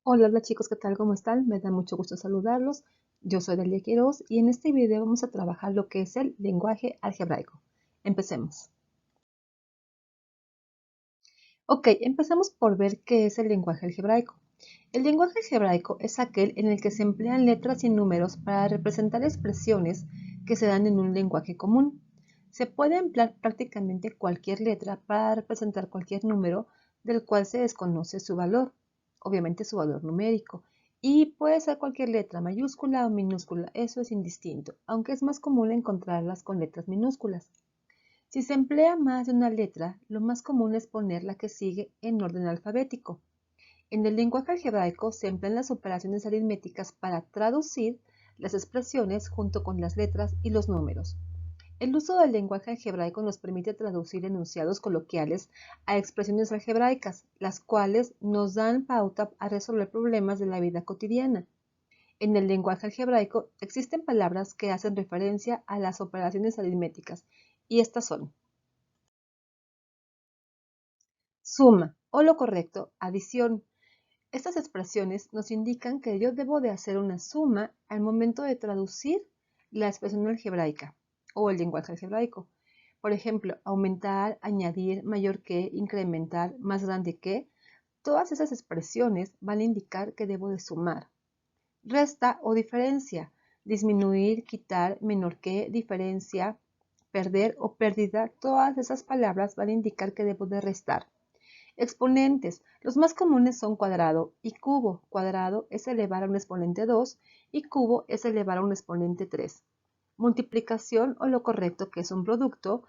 Hola, hola chicos, ¿qué tal? ¿Cómo están? Me da mucho gusto saludarlos. Yo soy Delia Quiroz y en este video vamos a trabajar lo que es el lenguaje algebraico. Empecemos. Ok, empezamos por ver qué es el lenguaje algebraico. El lenguaje algebraico es aquel en el que se emplean letras y números para representar expresiones que se dan en un lenguaje común. Se puede emplear prácticamente cualquier letra para representar cualquier número del cual se desconoce su valor, obviamente su valor numérico, y puede ser cualquier letra mayúscula o minúscula, eso es indistinto, aunque es más común encontrarlas con letras minúsculas. Si se emplea más de una letra, lo más común es poner la que sigue en orden alfabético. En el lenguaje algebraico se emplean las operaciones aritméticas para traducir las expresiones junto con las letras y los números. El uso del lenguaje algebraico nos permite traducir enunciados coloquiales a expresiones algebraicas, las cuales nos dan pauta a resolver problemas de la vida cotidiana. En el lenguaje algebraico existen palabras que hacen referencia a las operaciones aritméticas, y estas son suma o lo correcto, adición. Estas expresiones nos indican que yo debo de hacer una suma al momento de traducir la expresión algebraica o el lenguaje algebraico. Por ejemplo, aumentar, añadir, mayor que, incrementar, más grande que. Todas esas expresiones van a indicar que debo de sumar. Resta o diferencia, disminuir, quitar, menor que, diferencia, perder o pérdida. Todas esas palabras van a indicar que debo de restar. Exponentes. Los más comunes son cuadrado y cubo. Cuadrado es elevar a un exponente 2 y cubo es elevar a un exponente 3. Multiplicación o lo correcto que es un producto.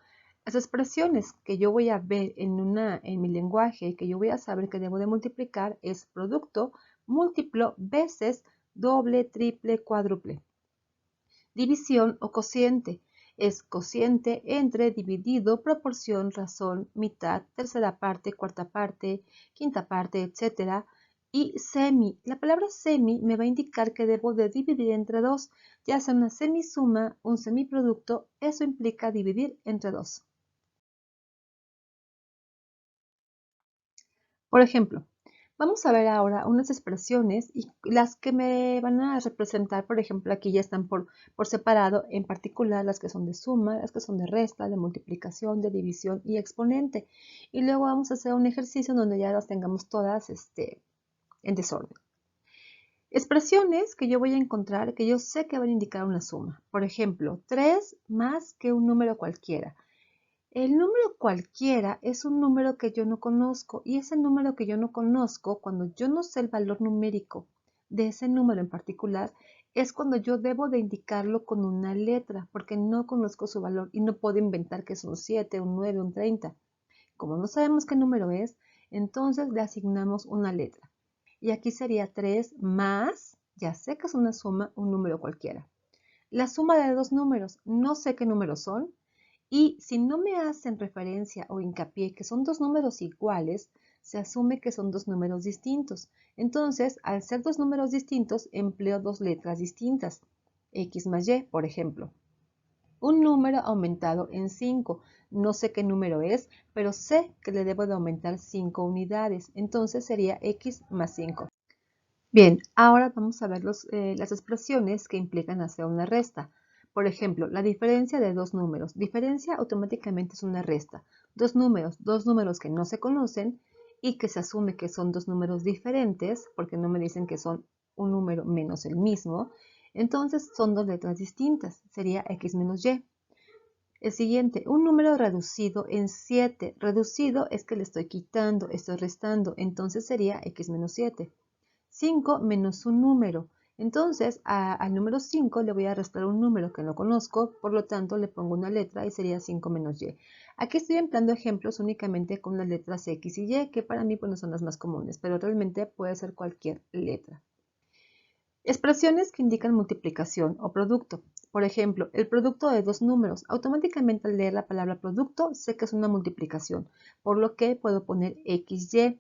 Las expresiones que yo voy a ver en mi lenguaje, que yo voy a saber que debo de multiplicar, es producto, múltiplo, veces, doble, triple, cuádruple. División o cociente. Es cociente entre dividido, proporción, razón, mitad, tercera parte, cuarta parte, quinta parte, etc. Y semi. La palabra semi me va a indicar que debo de dividir entre dos, ya sea una semisuma, un semiproducto. Eso implica dividir entre dos. Por ejemplo, vamos a ver ahora unas expresiones y las que me van a representar, por ejemplo, aquí ya están por separado, en particular las que son de suma, las que son de resta, de multiplicación, de división y exponente. Y luego vamos a hacer un ejercicio donde ya las tengamos todas en desorden. Expresiones que yo voy a encontrar que yo sé que van a indicar una suma. Por ejemplo, 3 más que un número cualquiera. El número cualquiera es un número que yo no conozco y ese número que yo no conozco, cuando yo no sé el valor numérico de ese número en particular, es cuando yo debo de indicarlo con una letra, porque no conozco su valor y no puedo inventar que es un 7, un 9, un 30. Como no sabemos qué número es, entonces le asignamos una letra. Y aquí sería 3 más, ya sé que es una suma, un número cualquiera. La suma de dos números, no sé qué números son, y si no me hacen referencia o hincapié que son dos números iguales, se asume que son dos números distintos. Entonces, al ser dos números distintos, empleo dos letras distintas. X más Y, por ejemplo. Un número aumentado en 5. No sé qué número es, pero sé que le debo de aumentar 5 unidades. Entonces sería X más 5. Bien, ahora vamos a ver las expresiones que implican hacer una resta. Por ejemplo, la diferencia de dos números. Diferencia automáticamente es una resta. Dos números que no se conocen y que se asume que son dos números diferentes, porque no me dicen que son un número menos el mismo. Entonces son dos letras distintas. Sería X menos Y. El siguiente, un número reducido en 7. Reducido es que le estoy quitando, estoy restando. Entonces sería X menos 7. 5 menos un número. Entonces, al número 5 le voy a restar un número que no conozco, por lo tanto le pongo una letra y sería 5 menos y. Aquí estoy empleando ejemplos únicamente con las letras X y Y, que para mí pues, no son las más comunes, pero realmente puede ser cualquier letra. Expresiones que indican multiplicación o producto. Por ejemplo, el producto de dos números. Automáticamente al leer la palabra producto sé que es una multiplicación, por lo que puedo poner XY.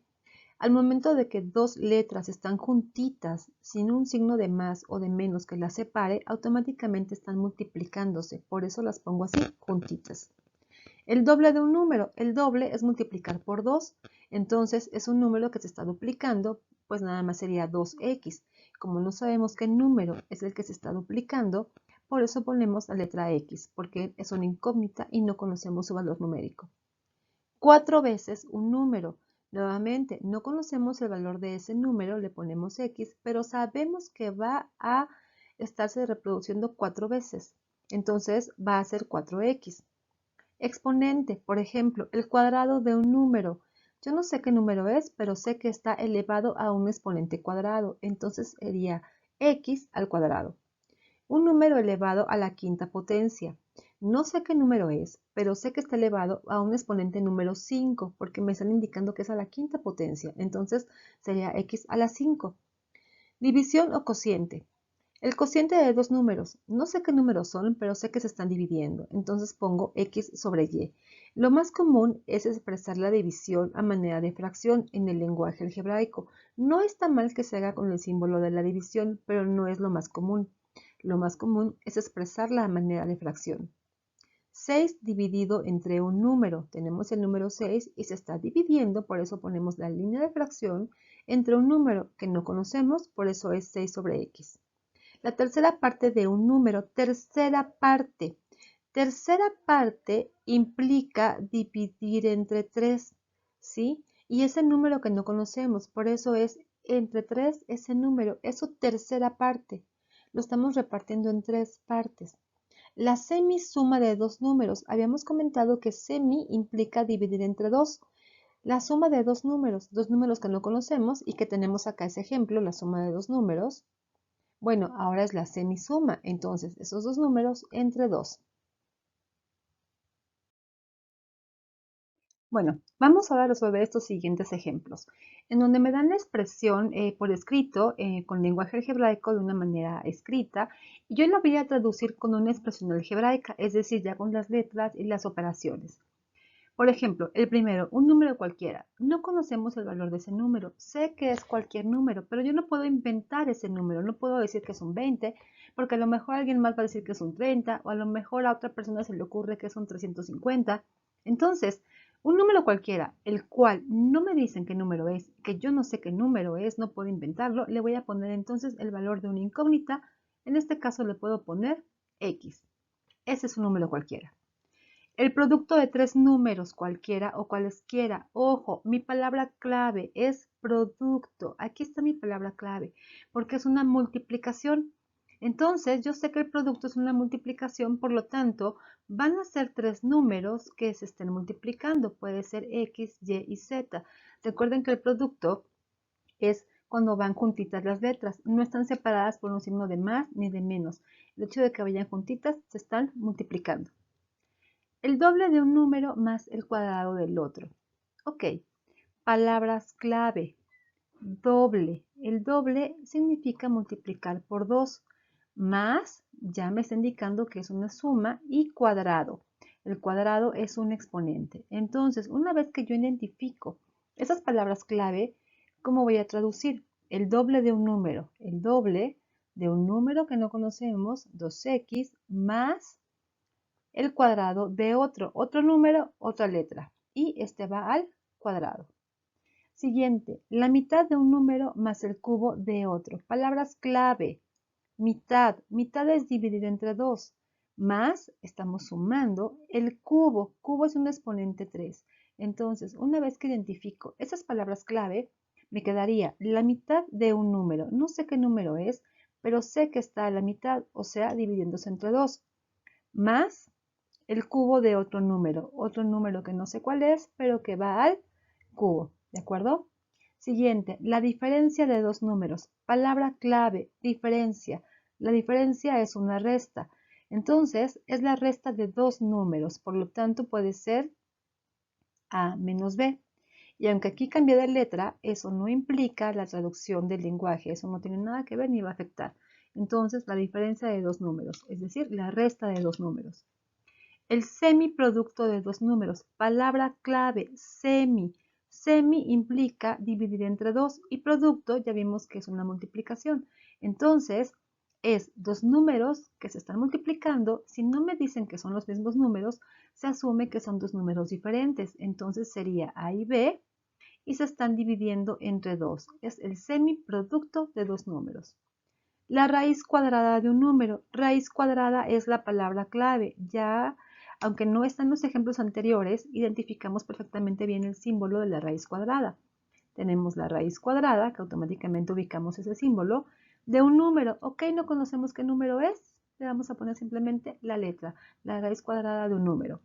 Al momento de que dos letras están juntitas sin un signo de más o de menos que las separe, automáticamente están multiplicándose. Por eso las pongo así, juntitas. El doble de un número. El doble es multiplicar por 2. Entonces es un número que se está duplicando pues nada más sería 2x. Como no sabemos qué número es el que se está duplicando, por eso ponemos la letra x, porque es una incógnita y no conocemos su valor numérico. 4 veces un número. Nuevamente, no conocemos el valor de ese número, le ponemos x, pero sabemos que va a estarse reproduciendo 4 veces. Entonces va a ser 4x. Exponente, por ejemplo, el cuadrado de un número. Yo no sé qué número es, pero sé que está elevado a un exponente cuadrado. Entonces sería x al cuadrado. Un número elevado a la quinta potencia. No sé qué número es, pero sé que está elevado a un exponente número 5, porque me están indicando que es a la quinta potencia. Entonces sería x a la 5. División o cociente. El cociente de dos números. No sé qué números son, pero sé que se están dividiendo. Entonces pongo x sobre y. Lo más común es expresar la división a manera de fracción en el lenguaje algebraico. No está mal que se haga con el símbolo de la división, pero no es lo más común. Lo más común es expresarla a manera de fracción. 6 dividido entre un número. Tenemos el número 6 y se está dividiendo, por eso ponemos la línea de fracción entre un número que no conocemos, por eso es 6 sobre x. La tercera parte de un número, tercera parte. Tercera parte implica dividir entre 3, ¿sí? Y ese número que no conocemos, por eso es entre 3 ese número, es su tercera parte. Lo estamos repartiendo en 3 partes. La semisuma de dos números. Habíamos comentado que semi implica dividir entre 2. La suma de dos números que no conocemos y que tenemos acá ese ejemplo, la suma de dos números. Bueno, ahora es la semisuma, entonces esos dos números entre 2. Bueno, vamos ahora a resolver estos siguientes ejemplos, en donde me dan la expresión por escrito con lenguaje algebraico de una manera escrita, y yo la voy a traducir con una expresión algebraica, es decir, ya con las letras y las operaciones. Por ejemplo, el primero, un número cualquiera. No conocemos el valor de ese número. Sé que es cualquier número, pero yo no puedo inventar ese número. No puedo decir que es un 20, porque a lo mejor alguien más va a decir que es un 30, o a lo mejor a otra persona se le ocurre que es un 350. Entonces, un número cualquiera, el cual no me dicen qué número es, que yo no sé qué número es, no puedo inventarlo, le voy a poner entonces el valor de una incógnita. En este caso le puedo poner X. Ese es un número cualquiera. El producto de tres números cualquiera o cualesquiera. Ojo, mi palabra clave es producto. Aquí está mi palabra clave, porque es una multiplicación. Entonces, yo sé que el producto es una multiplicación, por lo tanto, van a ser tres números que se estén multiplicando. Puede ser X, Y y Z. Recuerden que el producto es cuando van juntitas las letras. No están separadas por un signo de más ni de menos. El hecho de que vayan juntitas se están multiplicando. El doble de un número más el cuadrado del otro. Ok, palabras clave. Doble. El doble significa multiplicar por 2. Más, ya me está indicando que es una suma, y cuadrado. El cuadrado es un exponente. Entonces, una vez que yo identifico esas palabras clave, ¿cómo voy a traducir? El doble de un número. El doble de un número que no conocemos, 2x, más el cuadrado de otro número, otra letra. Y este va al cuadrado. Siguiente, la mitad de un número más el cubo de otro. Palabras clave. Mitad. Mitad es dividir entre 2. Más, estamos sumando, el cubo. Cubo es un exponente 3. Entonces, una vez que identifico esas palabras clave, me quedaría la mitad de un número. No sé qué número es, pero sé que está a la mitad, o sea, dividiéndose entre 2. Más el cubo de otro número que no sé cuál es, pero que va al cubo, ¿de acuerdo? Siguiente, la diferencia de dos números. Palabra clave, diferencia. La diferencia es una resta. Entonces, es la resta de dos números, por lo tanto puede ser A menos B. Y aunque aquí cambie de letra, eso no implica la traducción del lenguaje, eso no tiene nada que ver ni va a afectar. Entonces, la diferencia de dos números, es decir, la resta de dos números. El semiproducto de dos números. Palabra clave, semi. Semi implica dividir entre 2 y producto ya vimos que es una multiplicación. Entonces, es dos números que se están multiplicando. Si no me dicen que son los mismos números, se asume que son dos números diferentes. Entonces sería A y B. y se están dividiendo entre 2. Es el semiproducto de dos números. La raíz cuadrada de un número. Raíz cuadrada es la palabra clave. Ya, aunque no están los ejemplos anteriores, identificamos perfectamente bien el símbolo de la raíz cuadrada. Tenemos la raíz cuadrada, que automáticamente ubicamos ese símbolo, de un número. Ok, no conocemos qué número es, le vamos a poner simplemente la letra, la raíz cuadrada de un número.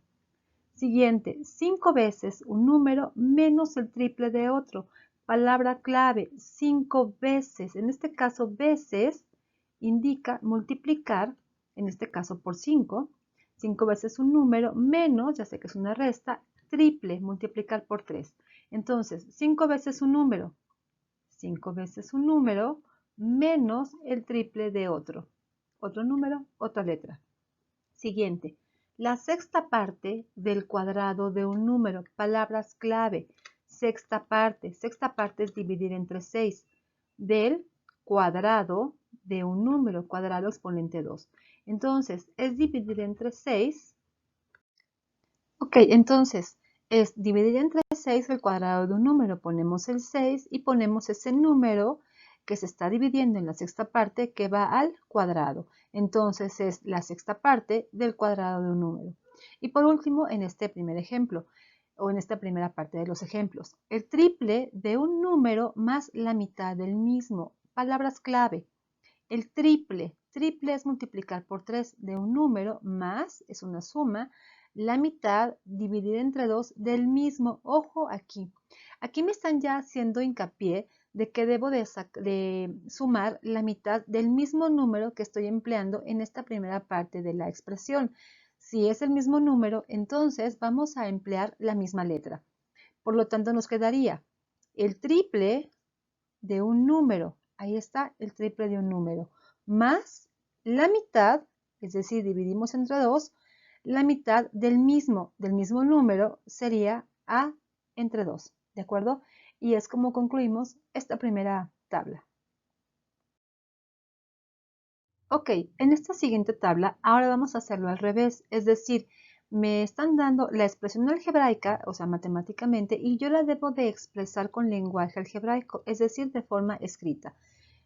Siguiente, 5 veces un número menos el triple de otro. Palabra clave, 5 veces. En este caso, veces indica multiplicar, en este caso por 5. 5 veces un número menos, ya sé que es una resta, triple, multiplicar por 3. Entonces, 5 veces un número. 5 veces un número menos el triple de otro. Otro número, otra letra. Siguiente, la sexta parte del cuadrado de un número. Palabras clave. Sexta parte es dividir entre 6. Del cuadrado de un número, cuadrado exponente 2. Entonces, es dividir entre 6. Ok, entonces, es dividir entre 6 el cuadrado de un número. Ponemos el 6 y ponemos ese número que se está dividiendo en la sexta parte que va al cuadrado. Entonces es la sexta parte del cuadrado de un número. Y por último, en este primer ejemplo, o en esta primera parte de los ejemplos, el triple de un número más la mitad del mismo. Palabras clave. El triple es multiplicar por 3 de un número más, es una suma, la mitad dividida entre 2 del mismo. Ojo aquí. Aquí me están ya haciendo hincapié de que debo de sumar la mitad del mismo número que estoy empleando en esta primera parte de la expresión. Si es el mismo número, entonces vamos a emplear la misma letra. Por lo tanto, nos quedaría el triple de un número. Ahí está el triple de un número. Más la mitad, es decir, dividimos entre 2, la mitad del mismo número sería A entre 2, ¿de acuerdo? Y es como concluimos esta primera tabla. Ok, en esta siguiente tabla ahora vamos a hacerlo al revés, es decir, me están dando la expresión algebraica, o sea, matemáticamente, y yo la debo de expresar con lenguaje algebraico, es decir, de forma escrita.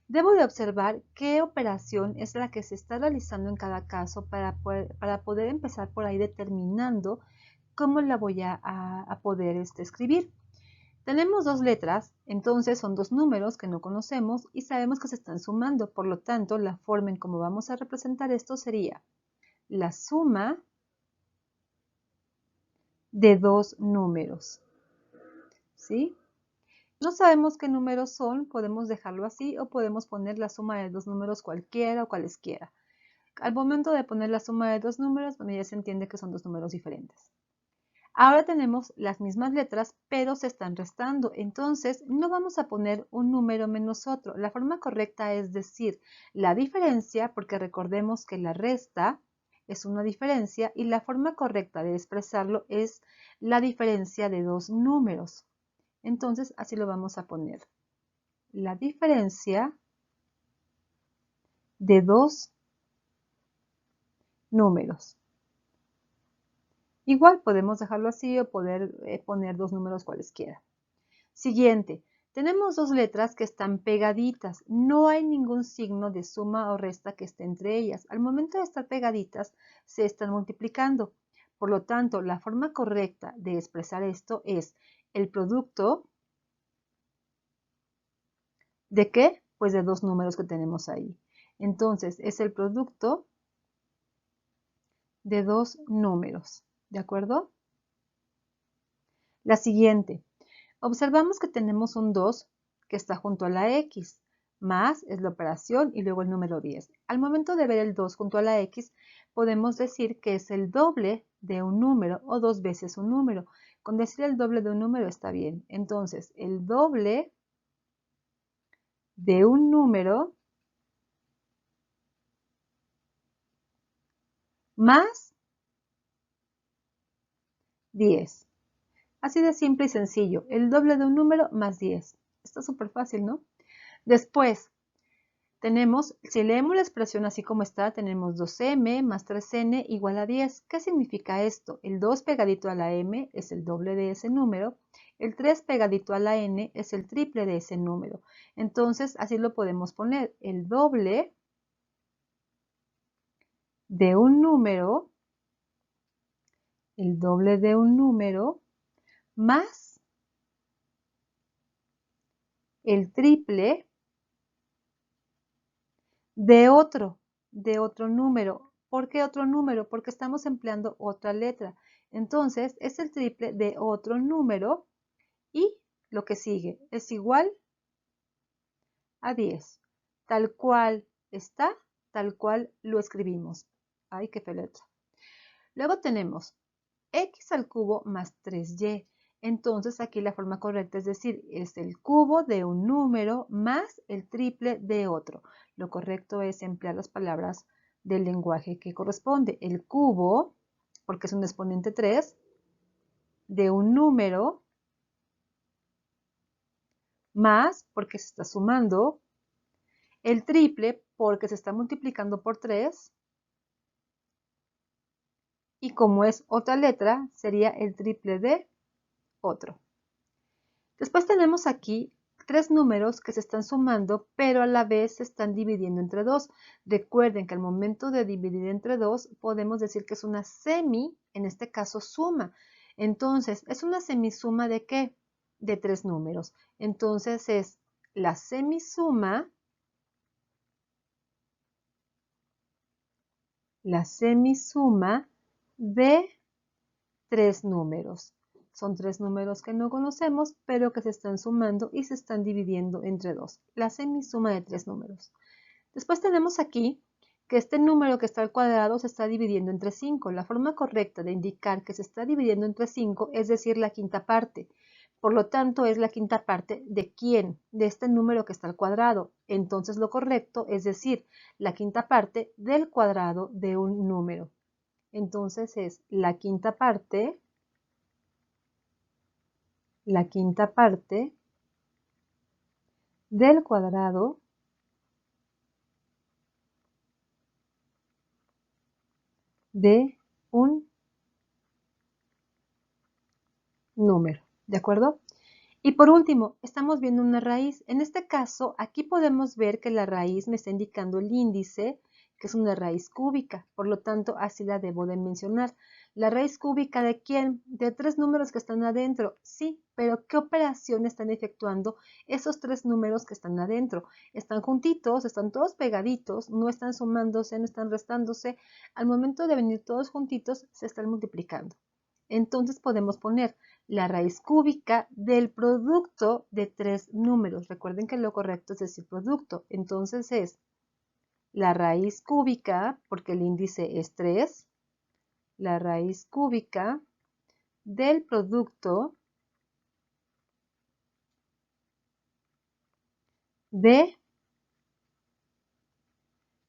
Debo de observar qué operación es la que se está realizando en cada caso para poder empezar por ahí determinando cómo la voy a poder escribir. Tenemos dos letras, entonces son dos números que no conocemos y sabemos que se están sumando. Por lo tanto, la forma en cómo vamos a representar esto sería la suma de dos números. ¿Sí? No sabemos qué números son, podemos dejarlo así o podemos poner la suma de dos números cualquiera o cualesquiera. Al momento de poner la suma de dos números, bueno, ya se entiende que son dos números diferentes. Ahora tenemos las mismas letras, pero se están restando. Entonces, no vamos a poner un número menos otro. La forma correcta es decir la diferencia, porque recordemos que la resta es una diferencia y la forma correcta de expresarlo es la diferencia de dos números. Entonces, así lo vamos a poner. La diferencia de dos números. Igual podemos dejarlo así o poder poner dos números cualesquiera. Siguiente, tenemos dos letras que están pegaditas. No hay ningún signo de suma o resta que esté entre ellas. Al momento de estar pegaditas, se están multiplicando. Por lo tanto, la forma correcta de expresar esto es el producto ¿de qué? Pues de dos números que tenemos ahí. Entonces, es el producto de dos números. ¿De acuerdo? La siguiente. Observamos que tenemos un 2 que está junto a la X. Más es la operación y luego el número 10. Al momento de ver el 2 junto a la X, podemos decir que es el doble de un número o dos veces un número. Con decir el doble de un número está bien. Entonces, el doble de un número más 10. Así de simple y sencillo, el doble de un número más 10. Está súper fácil, ¿no? Después, Tenemos, si leemos la expresión así como está, tenemos 2m más 3n igual a 10. ¿Qué significa esto? El 2 pegadito a la m es el doble de ese número. El 3 pegadito a la n es el triple de ese número. Entonces, así lo podemos poner. El doble de un número, el doble de un número, más el triple de otro número. ¿Por qué otro número? Porque estamos empleando otra letra. Entonces, es el triple de otro número y lo que sigue es igual a 10. Tal cual está, tal cual lo escribimos. Ay, qué fea letra. Luego tenemos x al cubo más 3y. Entonces aquí la forma correcta es decir, es el cubo de un número más el triple de otro. Lo correcto es emplear las palabras del lenguaje que corresponde. El cubo, porque es un exponente 3, de un número más, porque se está sumando, el triple, porque se está multiplicando por 3, y como es otra letra, sería el triple de otro. Después tenemos aquí 3 números que se están sumando, pero a la vez se están dividiendo entre 2. Recuerden que al momento de dividir entre 2, podemos decir que es una semi, en este caso suma. Entonces, ¿es una semisuma de qué? De 3 números. Entonces, es la semisuma de 3 números. Son 3 números que no conocemos, pero que se están sumando y se están dividiendo entre 2. La semisuma de 3 números. Después tenemos aquí que este número que está al cuadrado se está dividiendo entre 5. La forma correcta de indicar que se está dividiendo entre 5 es decir la quinta parte. Por lo tanto, es la quinta parte de ¿quién? De este número que está al cuadrado. Entonces, lo correcto es decir la quinta parte del cuadrado de un número. Entonces, es la quinta parte del cuadrado de un número, ¿de acuerdo? Y por último, estamos viendo una raíz. En este caso, aquí podemos ver que la raíz me está indicando el índice, que es una raíz cúbica. Por lo tanto, así la debo de mencionar. ¿La raíz cúbica de quién? De 3 números que están adentro. Sí, pero ¿qué operación están efectuando esos 3 números que están adentro? Están juntitos, están todos pegaditos, no están sumándose, no están restándose. Al momento de venir todos juntitos, se están multiplicando. Entonces podemos poner la raíz cúbica del producto de 3 números. Recuerden que lo correcto es decir producto. Entonces es la raíz cúbica, porque el índice es 3, la raíz cúbica del producto de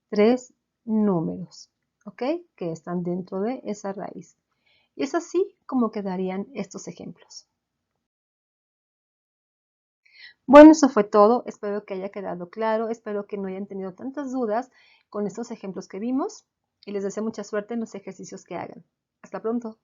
3 números, ¿ok? Que están dentro de esa raíz. Y es así como quedarían estos ejemplos. Bueno, eso fue todo. Espero que haya quedado claro. Espero que no hayan tenido tantas dudas con estos ejemplos que vimos. Y les deseo mucha suerte en los ejercicios que hagan. Hasta pronto.